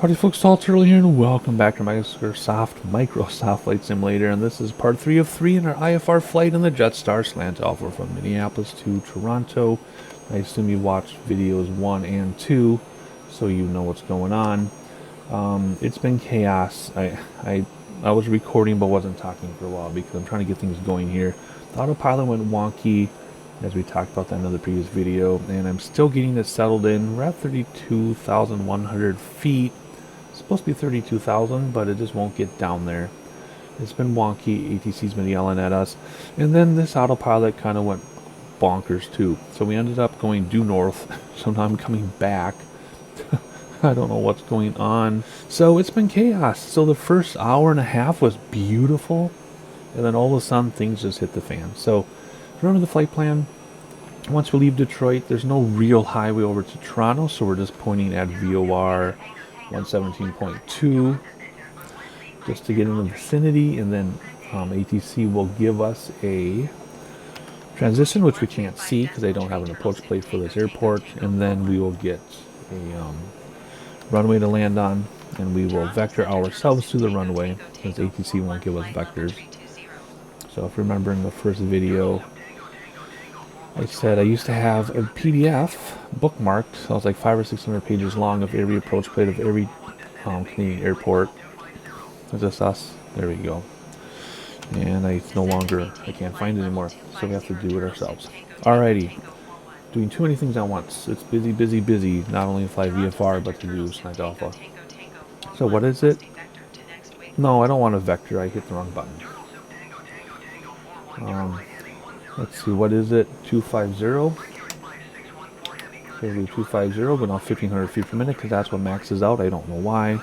Howdy folks, Salt Turtle here, and welcome back to Microsoft Flight Simulator, and this is part 3 of 3 in our IFR flight in the Jetstar Slant-Alpha from Minneapolis to Toronto. I assume you watched videos 1 and 2, so you know what's going on. It's been chaos. I was recording but wasn't talking for a while because I'm trying to get things going here. The autopilot went wonky, as we talked about that in the previous video, and I'm still getting it settled in. We're at 32,100 feet. It's supposed to be 32,000, but it just won't get down there. It's been wonky. ATC's been yelling at us. And then this autopilot kind of went bonkers too. So we ended up going due north. So now I'm coming back. I don't know what's going on. So it's been chaos. So the first hour and a half was beautiful. And then all of a sudden things just hit the fan. So remember the flight plan? Once we leave Detroit, there's no real highway over to Toronto. So we're just pointing at VOR 117.2 just to get in the vicinity, and then ATC will give us a transition, which we can't see because they don't have an approach plate for this airport, and then we will get a runway to land on, and we will vector ourselves to the runway since ATC won't give us vectors. So if you remember in the first video, I said I used to have a PDF bookmarked, so it was like 500 or 600 pages long of every approach plate of every Canadian airport. It's just us. There we go. And it's no longer, I can't find it anymore, so we have to do it ourselves. Alrighty. Doing too many things at once. It's busy, busy, busy. Not only to fly VFR, but to do Slant-Alpha. So what is it? No, I don't want a vector. I hit the wrong button. Let's see, what is it? 250. Okay, we 250, but now 1500 feet per minute because that's what maxes out. I don't know why.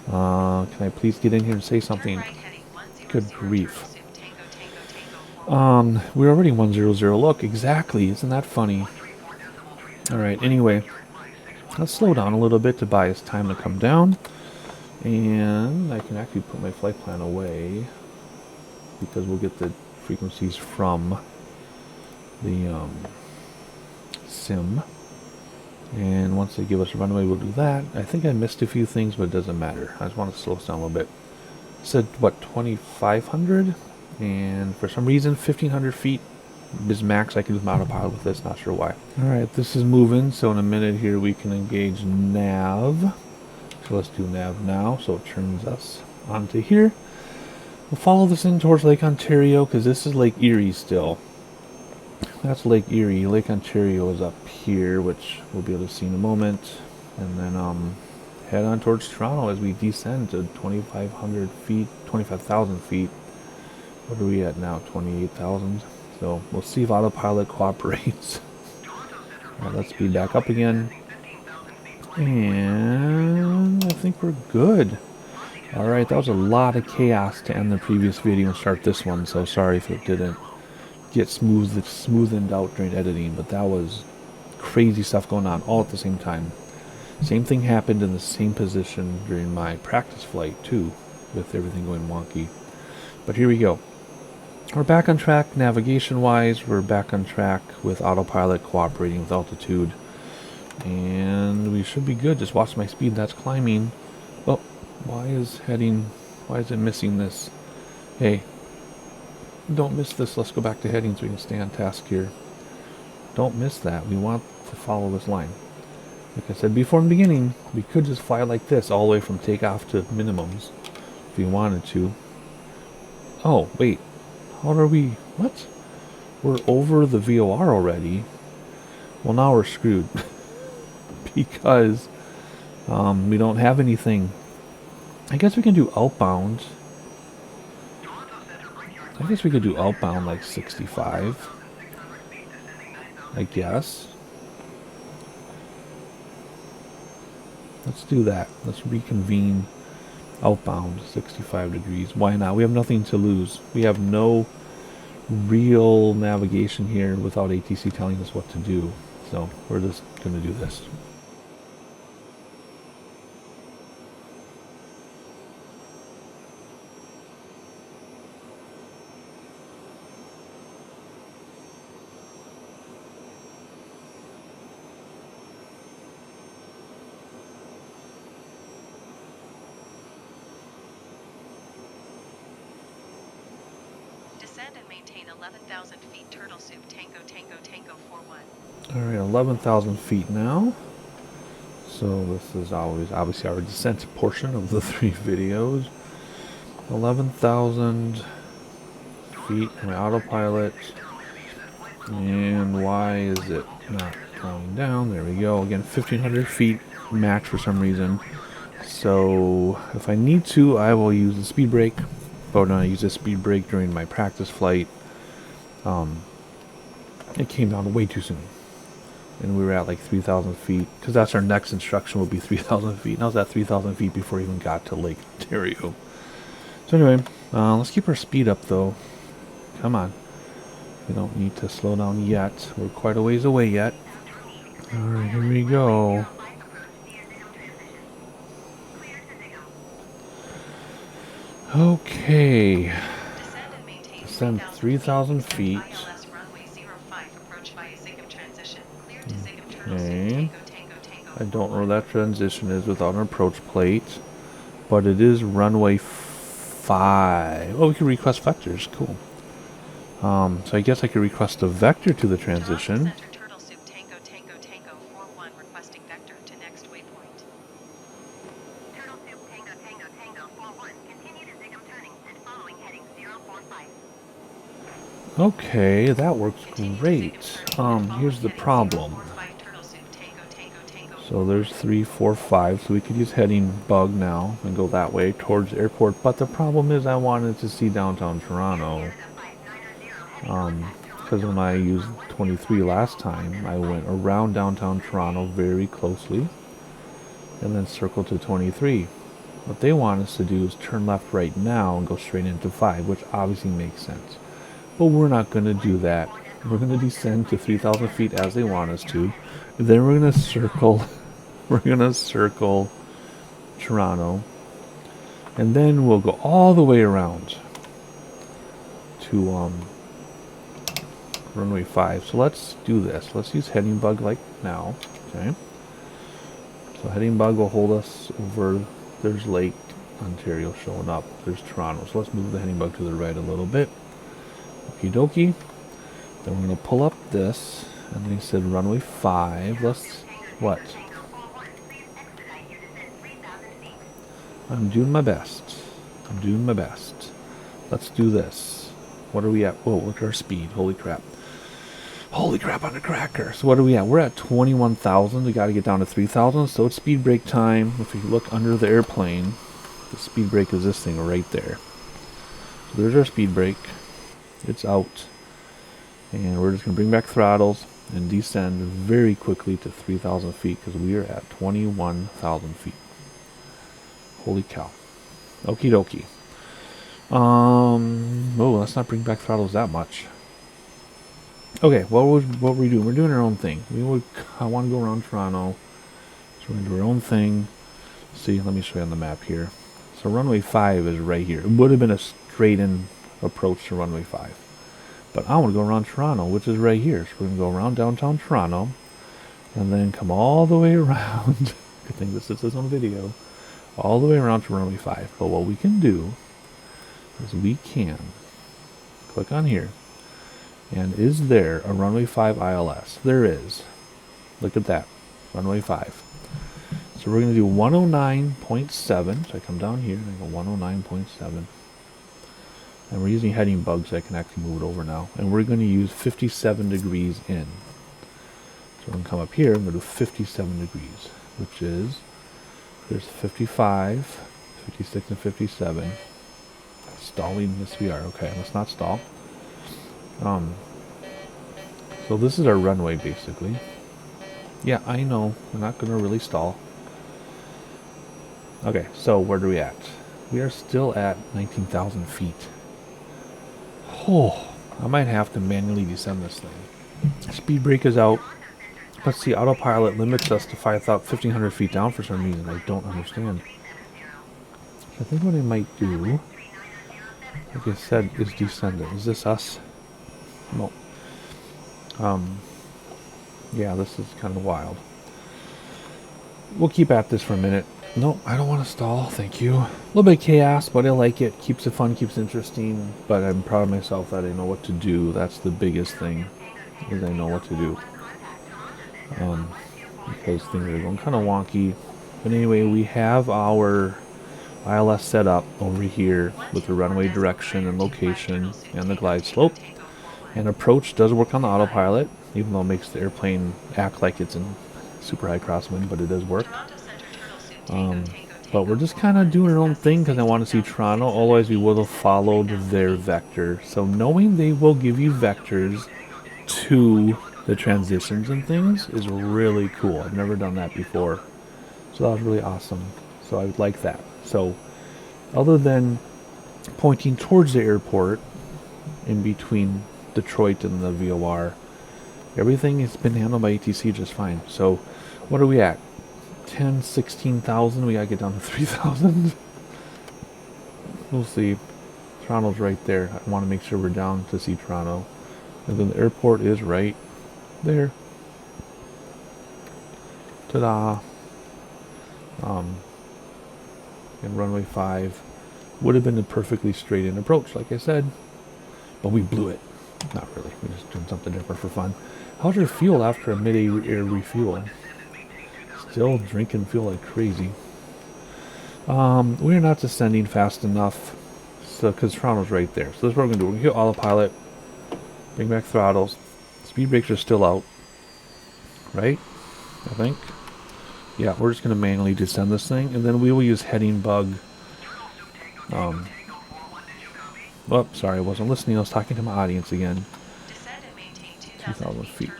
Can I please get in here and say something? Good grief. We're already 100. Look, exactly. Isn't that funny? Alright, anyway. Let's slow down a little bit to buy us time to come down. And I can actually put my flight plan away because we'll get the frequencies from the sim, and once they give us a runway we'll do that. I think I missed a few things, but it doesn't matter. I just want to slow us down a little bit. It said what, 2,500, and for some reason 1,500 feet is max. I can do autopilot with this, not sure why. Alright, this is moving, so in a minute here we can engage nav. So let's do nav now, so it turns us onto here. We'll follow this in towards Lake Ontario because this is Lake Erie still. That's Lake Erie. Lake Ontario is up here, which we'll be able to see in a moment. And then head on towards Toronto as we descend to 2,500 feet, 25,000 feet. What are we at now? 28,000. So we'll see if autopilot cooperates. Alright, let's speed back up again. And I think we're good. Alright, that was a lot of chaos to end the previous video and start this one, so sorry if it didn't get smoothened out during editing, but that was crazy stuff going on all at the same time. Same thing happened in the same position during my practice flight too, with everything going wonky. But here we go. We're back on track navigation-wise. We're back on track with autopilot cooperating with altitude. And we should be good. Just watch my speed. That's climbing. Oh. Why is it missing this? Hey, don't miss this. Let's go back to heading so we can stay on task here. Don't miss that. We want to follow this line. Like I said before in the beginning, we could just fly like this all the way from takeoff to minimums if we wanted to. Oh, wait. How are we? What? We're over the VOR already. Well, now we're screwed. Because we don't have anything. I guess we can do outbound. I guess we could do outbound like 65. I guess. Let's do that. Let's reconvene outbound 65 degrees. Why not? We have nothing to lose. We have no real navigation here without ATC telling us what to do. So we're just going to do this. Descend and maintain 11,000 feet. Turtle Soup Tango Tango Tango 41. Alright, 11,000 feet now. So this is always obviously our descent portion of the 3 videos. 11,000 feet, my autopilot. And why is it not going down? There we go. Again, 1,500 feet max for some reason. So if I need to, I will use the speed brake. But when I use the speed brake during my practice flight, it came down way too soon. And we were at like 3,000 feet, because that's our next instruction will be 3,000 feet. And I was at 3,000 feet before we even got to Lake Ontario. So anyway, let's keep our speed up though. Come on. We don't need to slow down yet. We're quite a ways away yet. Alright, here we go. Okay. Descend 3,000 feet. Okay. I don't know where that transition is without an approach plate. But it is runway 5. Oh, we can request vectors. Cool. So I guess I could request a vector to the transition. Okay, that works great. Here's the problem. So there's 3, 4, 5, so we could use heading bug now and go that way towards the airport. But the problem is I wanted to see downtown Toronto. Because when I used 23 last time, I went around downtown Toronto very closely and then circled to 23. What they want us to do is turn left right now and go straight into 5, which obviously makes sense. But we're not going to do that. We're going to descend to 3,000 feet as they want us to. Then we're going to circle. We're going to circle Toronto. And then we'll go all the way around to runway 5. So let's do this. Let's use heading bug like now. Okay. So heading bug will hold us over. There's Lake Ontario showing up. There's Toronto. So let's move the heading bug to the right a little bit. Okie dokie. Then we're going to pull up this. And they said runway 5. Let's... What? I'm doing my best. I'm doing my best. Let's do this. What are we at? Whoa, look at our speed. Holy crap. Holy crap on the cracker. So what are we at? We're at 21,000. We got to get down to 3,000. So it's speed brake time. If you look under the airplane, the speed brake is this thing right there. So there's our speed brake. It's out. And we're just going to bring back throttles and descend very quickly to 3,000 feet because we are at 21,000 feet. Holy cow. Okie dokie. Oh, let's not bring back throttles that much. Okay, what were we doing? We're doing our own thing. I want to go around Toronto. So we're going to do our own thing. See, let me show you on the map here. So runway 5 is right here. It would have been a straight-in approach to runway 5. But I want to go around Toronto, which is right here. So we're going to go around downtown Toronto. And then come all the way around. Good thing this is on video. All the way around to runway 5. But what we can do is we can click on here. And is there a runway 5 ILS? There is. Look at that. Runway 5. So we're going to do 109.7. So I come down here and I go 109.7. And we're using heading bugs, so I can actually move it over now. And we're going to use 57 degrees in. So we're going to come up here and go to 57 degrees, which is, there's 55, 56, and 57. Stalling, yes we are. Okay, let's not stall. So this is our runway, basically. Yeah, I know. We're not going to really stall. Okay, so where are we at? We are still at 19,000 feet. Oh, I might have to manually descend this thing. Speed brake is out. Let's see, autopilot limits us to 1,500 feet down for some reason. I don't understand. I think what I might do, like I said, is descend it. Is this us? No. Yeah, this is kind of wild. We'll keep at this for a minute. No, I don't want to stall. Thank you. A little bit of chaos, but I like it. Keeps it fun, keeps it interesting. But I'm proud of myself that I know what to do. That's the biggest thing, is I know what to do. Because things are going kind of wonky. But anyway, we have our ILS set up over here with the runway direction and location and the glide slope. And approach does work on the autopilot, even though it makes the airplane act like it's in super high crosswind, but it does work. But we're just kind of doing our own thing because I want to see Toronto. Otherwise, we would have followed their vector. So knowing they will give you vectors to the transitions and things is really cool. I've never done that before. So that was really awesome. So I would like that. So other than pointing towards the airport in between Detroit and the VOR, everything has been handled by ATC just fine. So what are we at? 10, 16,000. We gotta get down to 3,000. We'll see. Toronto's right there. I want to make sure we're down to see Toronto. And then the airport is right there. Ta-da. And runway 5 would have been a perfectly straight in approach, like I said. But we blew it. Not really. We're just doing something different for fun. How's your fuel after a mid-air refuel? Still drinking fuel like crazy. We're not descending fast enough, so because Toronto's right there. So this is what we're gonna do. We're gonna hit autopilot, bring back throttles. Speed brakes are still out, right? I think. Yeah, we're just gonna manually descend this thing, and then we will use heading bug. Oh, sorry, I wasn't listening. I was talking to my audience again. 2,000 feet.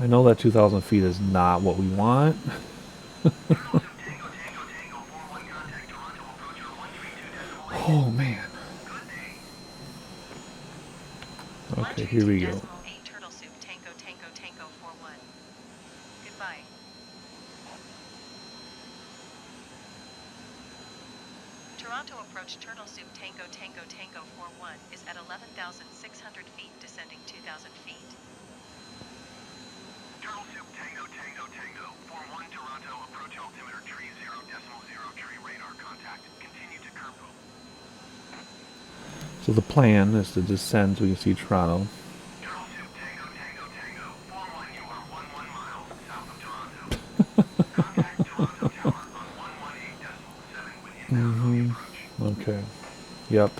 I know that 2,000 feet is not what we want. Oh, man. Okay, here we go. Toronto approach Turtle Soup Tango Tango Tango 41 is at 11,600 feet, descending 2,000 feet. Turtle Soup Tango Tango Tango 41 Toronto approach altimeter tree 0.0 tree radar contact. Continue to Kerpo. So the plan is to descend so we can see Toronto. Turtle Soup Tango Tango Tango 41 you are 11 miles south of Toronto. Contact Toronto Tower on 118.7 with inbound approach. Okay. Yep.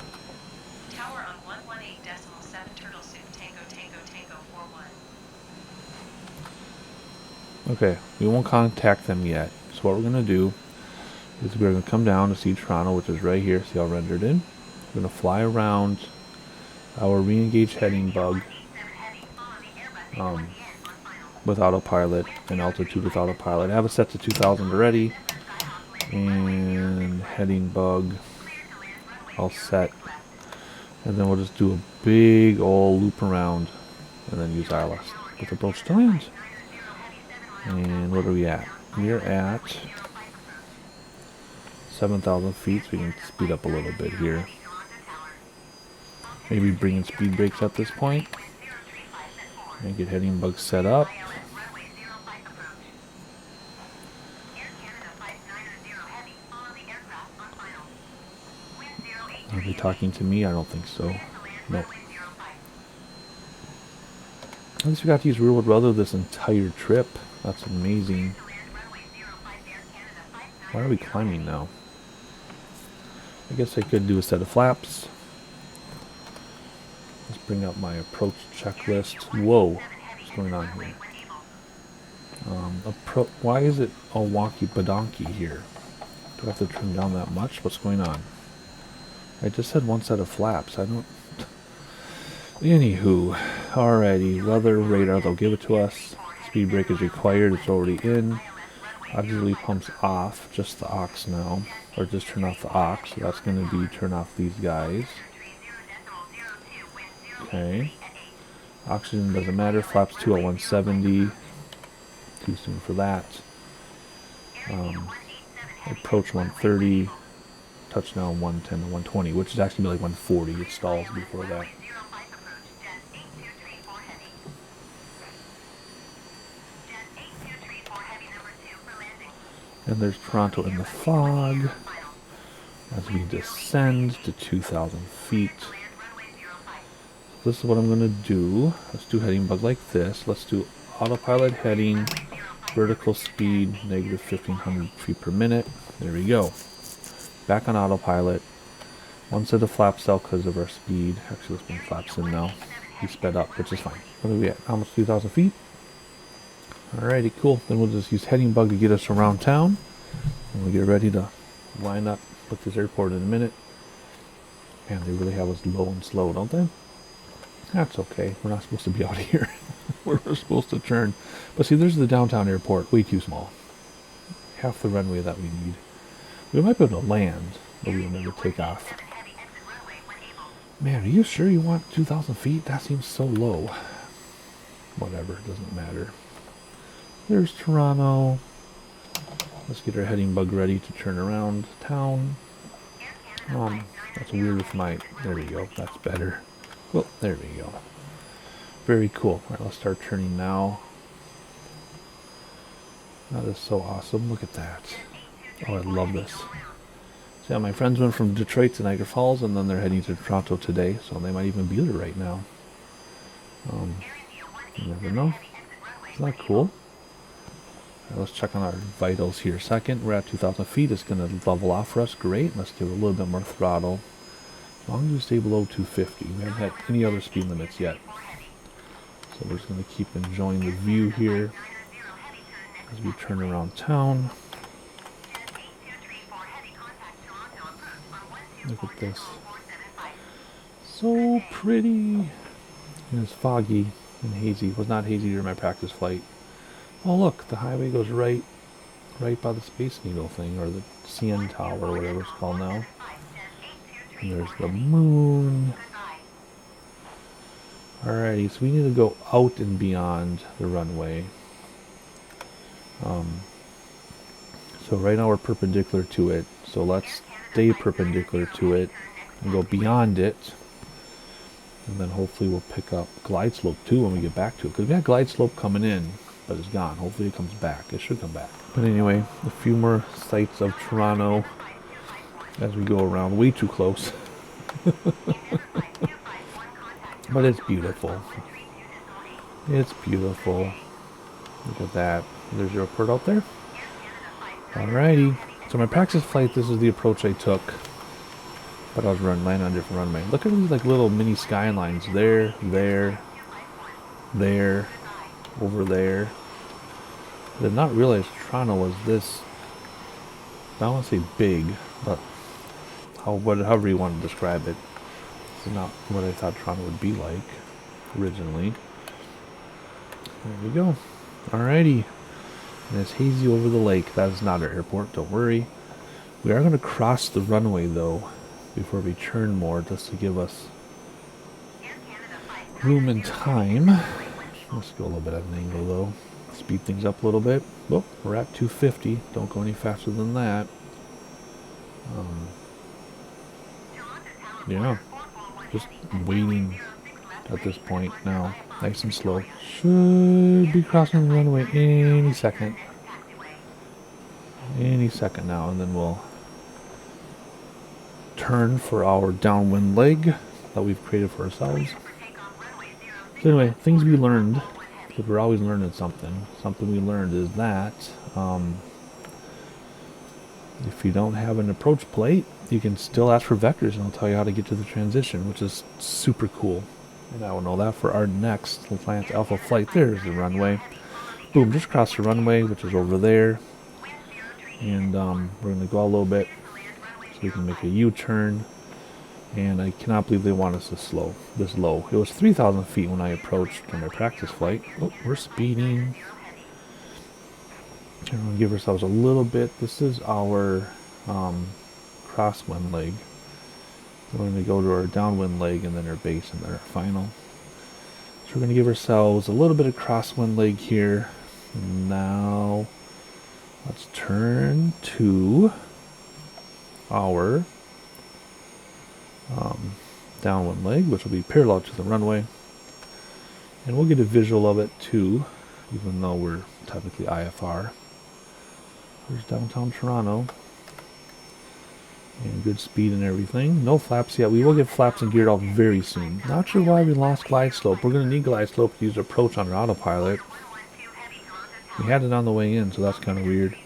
Tower on 118.7 Turtle Soup Tango Tango Tango 41. Okay, we won't contact them yet. So what we're going to do is we're going to come down to see Toronto, which is right here. See how rendered in? We're going to fly around our re-engage heading bug with autopilot and altitude with autopilot. I have it set to 2,000 already. And heading bug all set. And then we'll just do a big old loop around and then use ILS with approach to land. And what are we at? We're at 7,000 feet, so we can speed up a little bit here. Maybe bring in speed brakes at this point. And get heading bug set up. Are they talking to me? I don't think so. Nope. At least we got to use real world weather this entire trip. That's amazing. Why are we climbing now? I guess I could do a set of flaps. Let's bring up my approach checklist. Whoa, what's going on here? Why is it all wonky badonky here? Do I have to trim down that much? What's going on? I just said one set of flaps. I don't... Anywho, alrighty, weather radar, they'll give it to us. Speed brake is required, it's already in. Auxiliary pumps off, just the aux now. Or just turn off the aux, so that's going to be turn off these guys. Okay. Oxygen doesn't matter, flaps 2 at 170. Too soon for that. Approach 130. Touchdown 110 to 120, which is actually like 140. It stalls before that. And there's Toronto in the fog as we descend to 2,000 feet. This is what I'm going to do. Let's do heading bug like this. Let's do autopilot heading, vertical speed, negative 1,500 feet per minute. There we go. Back on autopilot. One set of flaps out because of our speed. Actually, let's bring flaps in now. We sped up, which is fine. What are we at? Almost 2,000 feet. Alrighty, cool. Then we'll just use heading bug to get us around town. And we'll get ready to line up with this airport in a minute. Man, they really have us low and slow, don't they? That's okay. We're not supposed to be out here. We're supposed to turn. But see, there's the downtown airport. Way too small. Half the runway that we need. We might be able to land, but we will never take off. Man, are you sure you want 2,000 feet? That seems so low. Whatever, it doesn't matter. There's Toronto. Let's get our heading bug ready to turn around town. That's weird with my... There we go. That's better. Well, there we go. Very cool. All right, let's start turning now. That is so awesome. Look at that. Oh, I love this. So yeah, my friends went from Detroit to Niagara Falls, and then they're heading to Toronto today, so they might even be there right now. You never know. Isn't that cool? Right, let's check on our vitals here a second. We're at 2,000 feet. It's going to level off for us. Great. Let's give it a little bit more throttle. As long as we stay below 250. We haven't had any other speed limits yet. So we're just going to keep enjoying the view here as we turn around town. Look at this. So pretty. And it's foggy and hazy. It was not hazy during my practice flight. Oh look, the highway goes right by the Space Needle thing, or the CN Tower, or whatever it's called now. And there's the moon. Alrighty, so we need to go out and beyond the runway. So right now we're perpendicular to it. So let's stay perpendicular to it and go beyond it. And then hopefully we'll pick up glide slope too when we get back to it. Because we got glide slope coming in, but it's gone. Hopefully it comes back. It should come back. But anyway, a few more sights of Toronto as we go around. Way too close. But it's beautiful. It's beautiful. Look at that. There's your airport out there. Alrighty. So my practice flight, this is the approach I took. But I was landing on a different runway. Look at these like little mini skylines. There, over there. I did not realize Toronto was this, I don't want to say big, but however you want to describe it. It's not what I thought Toronto would be like originally. There we go. Alrighty. And it's hazy over the lake. That is not our airport, don't worry. We are going to cross the runway though before we turn more, just to give us room and time. Let's go a little bit at an angle though. Speed things up a little bit. Well, we're at 250. Don't go any faster than that. Yeah. Just waiting at this point now. Nice and slow. Should be crossing the runway any second. Any second now, and then we'll turn for our downwind leg that we've created for ourselves. So anyway, things we learned, because we're always learning something. Something we learned is that if you don't have an approach plate, you can still ask for vectors and it'll tell you how to get to the transition, which is super cool. And I will know that for our next Slant-Alpha flight. There's the runway. Boom, just cross the runway, which is over there. And we're going to go a little bit so we can make a U-turn. And I cannot believe they want us this low. It was 3,000 feet when I approached on my practice flight. Oh, we're speeding. And we're going to give ourselves a little bit. This is our crosswind leg. So we're going to go to our downwind leg and then our base and then our final. So we're going to give ourselves a little bit of crosswind leg here. Now let's turn to our downwind leg, which will be parallel to the runway. And we'll get a visual of it too, even though we're technically IFR. There's downtown Toronto. And good speed and everything. No flaps yet. We will get flaps and geared out very soon. Not sure why we lost glide slope. We're going to need glide slope to use approach on our autopilot. We had it on the way in, so that's kind of weird.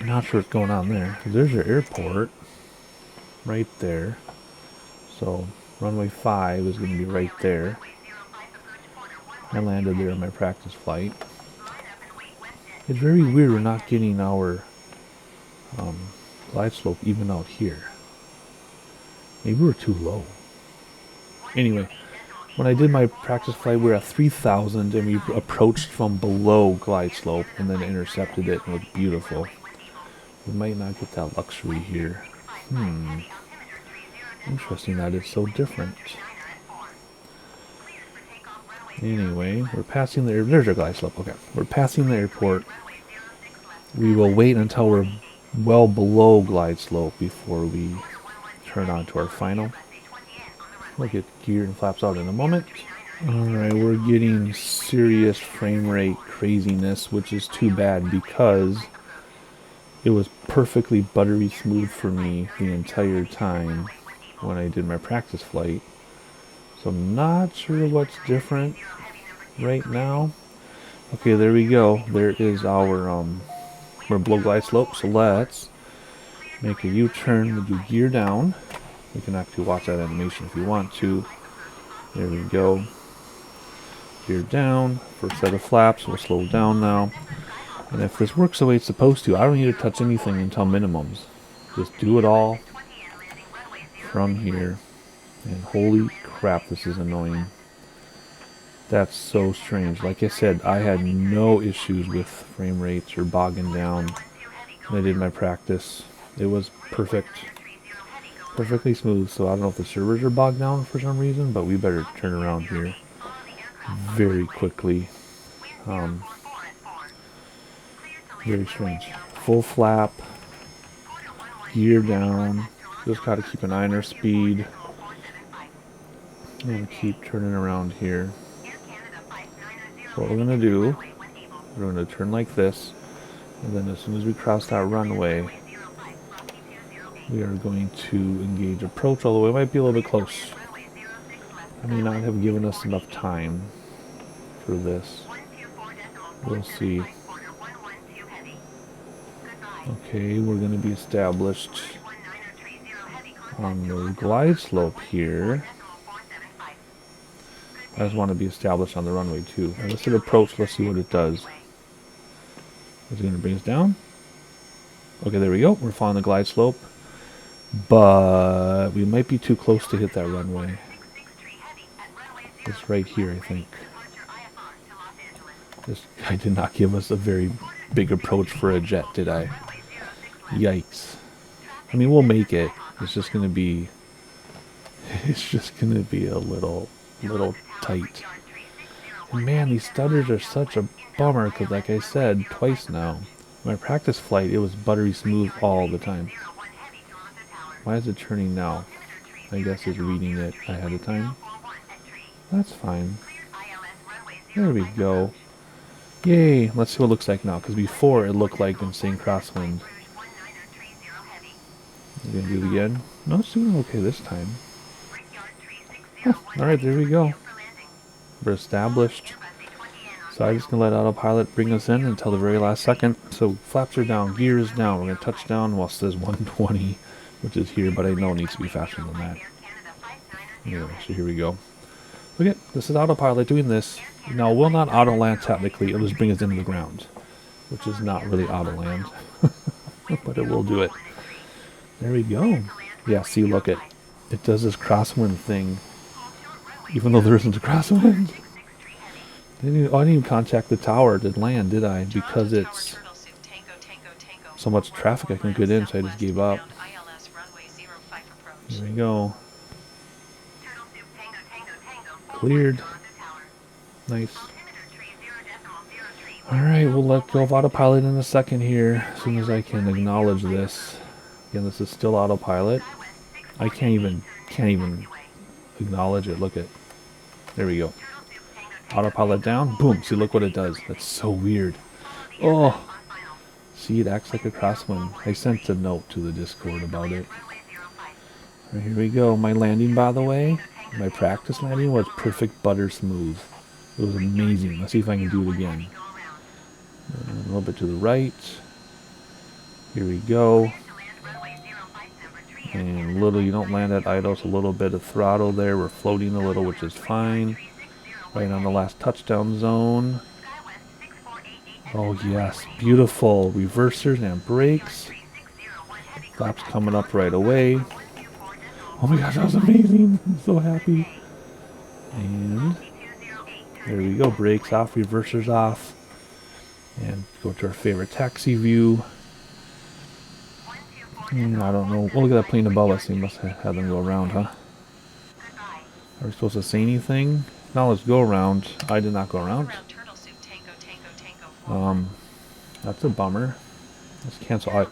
Not sure what's going on there. There's your airport. Right there. So, runway 5 is going to be right there. I landed there in my practice flight. It's very weird we're not getting our glide slope even out here. Maybe we're too low. Anyway, when I did my practice flight, we were at 3,000 and we approached from below glide slope and then intercepted it and it was beautiful. We might not get that luxury here. Interesting that it's so different. Anyway, we're passing the there's our glide slope. Okay, we're passing the airport. We will wait until we're well below glide slope before we turn on to our final. We'll get geared and flaps out in a moment. Alright, we're getting serious frame rate craziness, which is too bad because it was perfectly buttery smooth for me the entire time when I did my practice flight. So I'm not sure what's different right now. Okay, there we go. There is our we're below glide slope, so let's make a U-turn. We'll do gear down. You can actually watch that animation if you want to. There we go. Gear down. First set of flaps. We'll slow down now. And if this works the way it's supposed to, I don't need to touch anything until minimums. Just do it all from here. And holy crap, this is annoying. That's so strange. Like I said, I had no issues with frame rates or bogging down when I did my practice. It was perfect. Perfectly smooth. So I don't know if the servers are bogged down for some reason, but we better turn around here very quickly. Very strange. Full flap. Gear down. Just gotta keep an eye on our speed. And keep turning around here. So what we're going to do, we're going to turn like this, and then as soon as we cross that runway, we are going to engage approach, although it might be a little bit close. I may not have given us enough time for this. We'll see. Okay, we're going to be established on the glide slope here. I just want to be established on the runway too. Now let's hit approach, let's see what it does. Is it going to bring us down? Okay, there we go. We're following the glide slope. But we might be too close to hit that runway. It's right here, I think. This guy did not give us a very big approach for a jet, did I? Yikes. I mean, we'll make it. It's just going to be... It's just going to be a little tight. And man, these stutters are such a bummer because, like I said twice now, my practice flight, it was buttery smooth all the time. Why is it turning now? I guess it's reading it ahead of time. That's fine. There we go. Yay! Let's see what it looks like now, because before it looked like insane crosswind. We're gonna do it again. No, it's doing okay this time. Huh, alright, there we go. We're established. So I'm just going to let autopilot bring us in until the very last second. So flaps are down, gear is down. We're going to touch down while it says 120, which is here, but I know it needs to be faster than that. Anyway, so here we go. Okay, this is autopilot doing this. Now, it will not auto land technically. It'll just bring us into the ground, which is not really auto land, but it will do it. There we go. Yeah, see, look it. It does this crosswind thing. Even though there isn't a crosswind. I didn't even contact the tower to land, did I? Because it's so much traffic I can get in, so I just gave up. Here we go. Cleared. Nice. Alright, we'll let go of autopilot in a second here, as soon as I can acknowledge this. Again, this is still autopilot. I can't even acknowledge it. Look at, there we go. Autopilot down, boom. See, look what it does. That's so weird. Oh, See, it acts like a crosswind. I sent a note to the Discord about it. Alright, here we go. My landing, by the way, my practice landing was perfect butter smooth. It was amazing. Let's see if I can do it again. A little bit to the right. Here we go. And little, you don't land at idle, so a little bit of throttle there. We're floating a little, which is fine. Right on the last touchdown zone. Oh yes, beautiful. Reversers and brakes. Flaps coming up right away. Oh my gosh, that was amazing. I'm so happy. And there we go. Brakes off, reversers off. And go to our favorite taxi view. I don't know. Oh, look at that plane above us. He must have had them go around, huh? Are we supposed to say anything? Now let's go around. I did not go around. That's a bummer. Let's cancel out.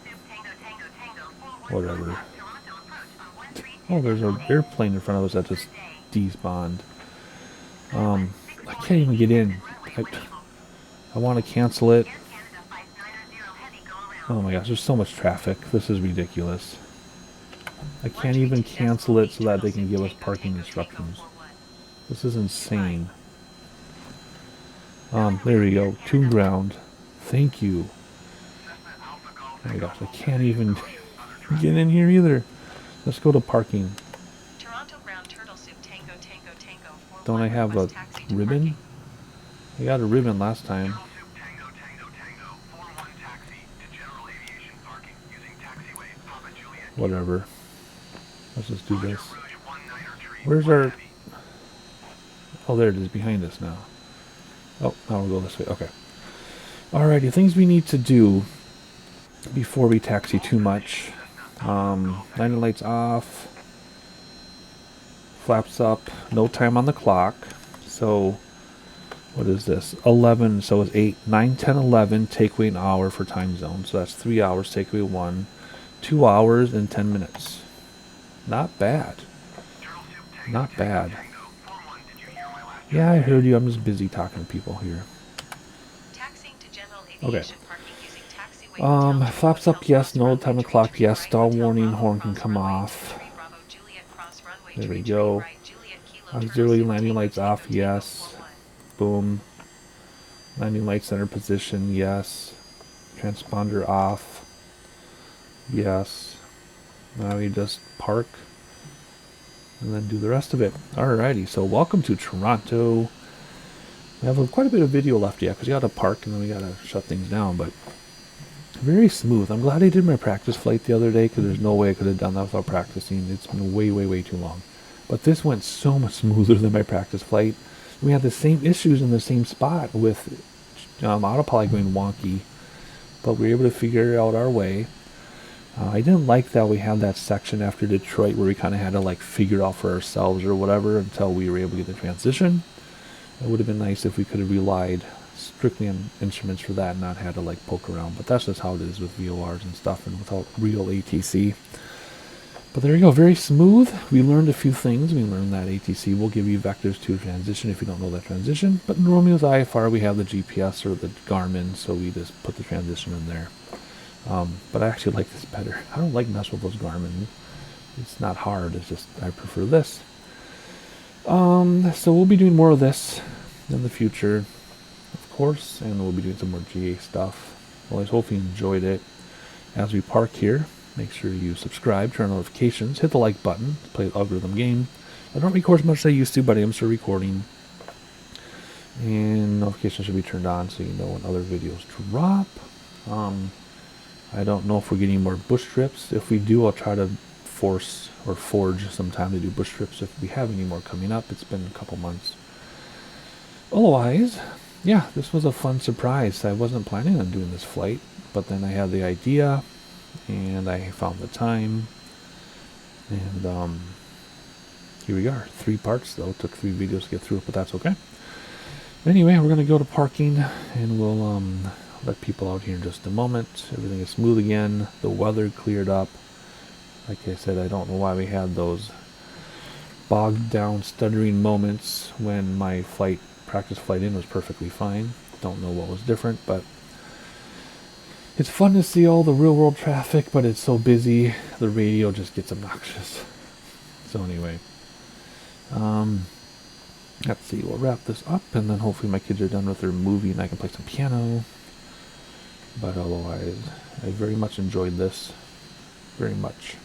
Whatever. Oh, there's an airplane in front of us that just despawned. I can't even get in. I want to cancel it. Oh my gosh, there's so much traffic. This is ridiculous. I can't even cancel it so that they can give us parking instructions. This is insane. There we go. To ground. Thank you. Oh my gosh, I can't even get in here either. Let's go to parking. Don't I have a ribbon? I got a ribbon last time. Whatever. Let's just do this. Where's our... Oh, there it is behind us now. Oh, now we'll go this way. Okay. Alrighty, things we need to do before we taxi too much. Landing lights off. Flaps up. No time on the clock. So, what is this? 11, so it's 8, 9, 10, 11. Take away an hour for time zone. So that's 3 hours. Take away 1. 2 hours and 10 minutes. Not bad. Not bad. Yeah, I heard you. I'm just busy talking to people here. Okay. Flaps up, yes. No time of clock, yes. Stall warning, horn can come off. There we go. Auxiliary landing lights off, yes. Boom. Landing light center position, yes. Transponder off. Yes. Now we just park and then do the rest of it. Alrighty, so welcome to Toronto. We have quite a bit of video left yet because we got to park and then we got to shut things down, but very smooth. I'm glad I did my practice flight the other day because there's no way I could have done that without practicing. It's been way, way, way too long. But this went so much smoother than my practice flight. We had the same issues in the same spot with autopilot going wonky, but we were able to figure out our way. I didn't like that we had that section after Detroit where we kind of had to like figure out for ourselves or whatever until we were able to get the transition. It would have been nice if we could have relied strictly on instruments for that and not had to like poke around. But that's just how it is with VORs and stuff and without real ATC. But there you go, very smooth. We learned a few things. We learned that ATC will give you vectors to transition if you don't know that transition. But normally with IFR we have the GPS or the Garmin, so we just put the transition in there. But I actually like this better. I don't like mess with those Garmin. It's not hard, it's just I prefer this. So we'll be doing more of this in the future, of course, and we'll be doing some more GA stuff. Well, I hope you enjoyed it. As we park here, make sure you subscribe, turn on notifications, hit the like button, play the algorithm game. I don't record as much as I used to, but I am still recording. And notifications should be turned on so you know when other videos drop. I don't know if we're getting more bush trips. If we do, I'll try to forge some time to do bush trips if we have any more coming up. It's been a couple months. Otherwise, yeah, this was a fun surprise. I wasn't planning on doing this flight, but then I had the idea and I found the time. And here we are. 3 parts though. It took 3 videos to get through it, but that's okay. Anyway, we're gonna go to parking and we'll let people out here in just a moment. Everything is smooth again. The weather cleared up. Like I said, I don't know why we had those bogged down stuttering moments when my practice flight in was perfectly fine. Don't know what was different, but It's fun to see all the real world traffic, but it's so busy, the radio just gets obnoxious. So anyway, let's see, we'll wrap this up, and then hopefully my kids are done with their movie and I can play some piano. But otherwise, I very much enjoyed this. Very much.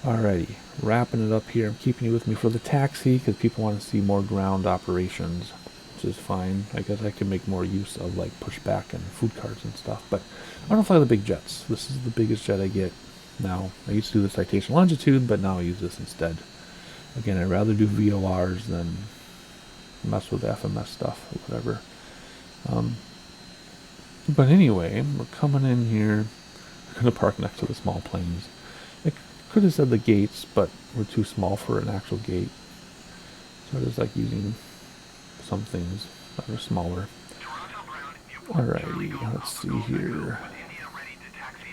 Alrighty, wrapping it up here. I'm keeping you with me for the taxi because people want to see more ground operations, which is fine. I guess I can make more use of like pushback and food carts and stuff. But I don't fly the big jets. This is the biggest jet I get now. I used to do the citation longitude, but now I use this instead. Again, I'd rather do VORs than mess with FMS stuff or whatever. But anyway, we're coming in here. We're going to park next to the small planes. I could have said the gates, but we're too small for an actual gate. So I just like using some things that are smaller. Alrighty, let's see here.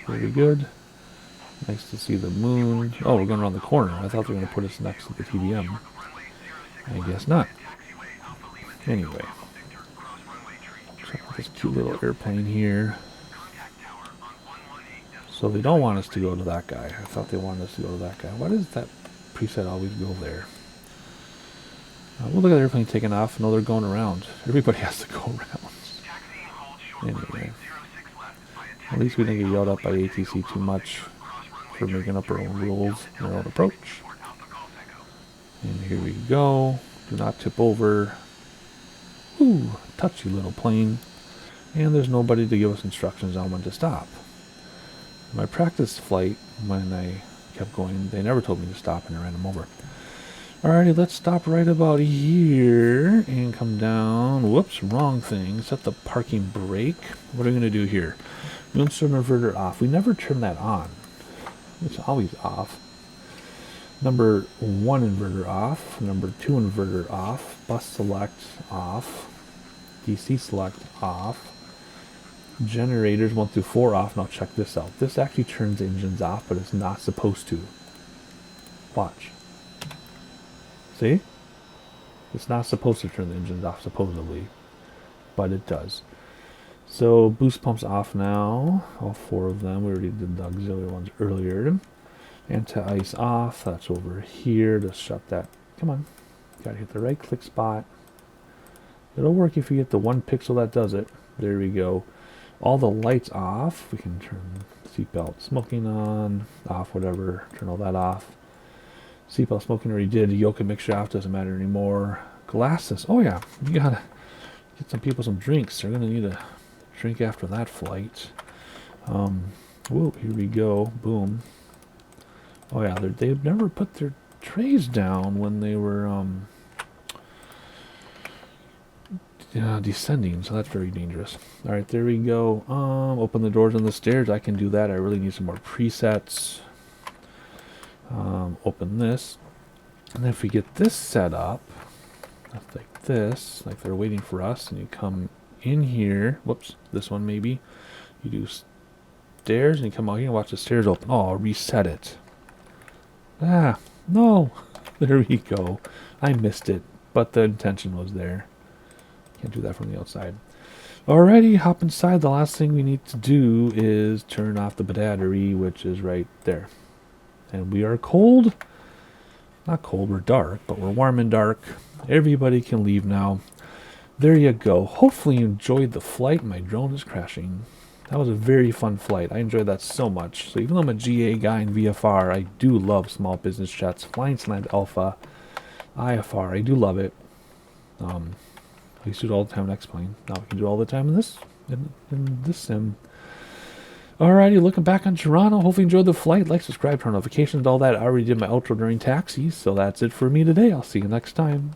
Very good. Nice to see the moon. Oh, we're going around the corner. I thought they were going to put us next to the TBM. I guess not. Anyway. Check out this cute little airplane here. So they don't want us to go to that guy. I thought they wanted us to go to that guy. Why does that preset always go there? We'll look at the airplane taking off. No, they're going around. Everybody has to go around. Anyway. At least we didn't get yelled at by ATC too much for making up our own rules and our own approach. And here we go. Do not tip over. Ooh, touchy little plane. And there's nobody to give us instructions on when to stop. My practice flight, when I kept going, they never told me to stop and I ran them over. Alrighty, let's stop right about here and come down. Whoops, wrong thing. Set the parking brake. What are we going to do here? Moonstone inverter off. We never turn that on. It's always off. Number 1 inverter off. Number 2 inverter off. Bus select off. DC select off. Generators 1 through 4 off. Now check this out. This actually turns engines off, but it's not supposed to. Watch. See? It's not supposed to turn the engines off, supposedly. But it does. So, boost pumps off now. All 4 of them. We already did the auxiliary ones earlier. Anti-ice off. That's over here. Just shut that. Come on. Gotta hit the right click spot. It'll work if you get the 1 pixel that does it. There we go. All the lights off. We can turn seatbelt smoking on, off, whatever. Turn all that off. Seatbelt smoking already did. Yoke and mixture off, doesn't matter anymore. Glasses. Oh yeah, you gotta get some people some drinks. They're gonna need a drink after that flight. Whoa, here we go. Boom. Oh yeah, they've never put their trays down when they were descending, so that's very dangerous. Alright, there we go. Open the doors on the stairs. I can do that. I really need some more presets. Open this. And if we get this set up, like this, like they're waiting for us, and you come in here, whoops, this one maybe, you do stairs, and you come out here and watch the stairs open. Oh, I'll reset it. Ah, no. There we go. I missed it, but the intention was there. Can't do that from the outside. Alrighty, hop inside. The last thing we need to do is turn off the battery, which is right there. And we are cold. Not cold, we're dark, but we're warm and dark. Everybody can leave now. There you go. Hopefully you enjoyed the flight. My drone is crashing. That was a very fun flight. I enjoyed that so much. So even though I'm a GA guy in VFR, I do love small business jets. Flying Slant-Alpha, IFR, I do love it. I used to do it all the time in X-Plane. Now I can do it all the time in this sim. Alrighty, looking back on Toronto. Hopefully you enjoyed the flight. Like, subscribe, turn notifications, all that. I already did my outro during taxis, so that's it for me today. I'll see you next time.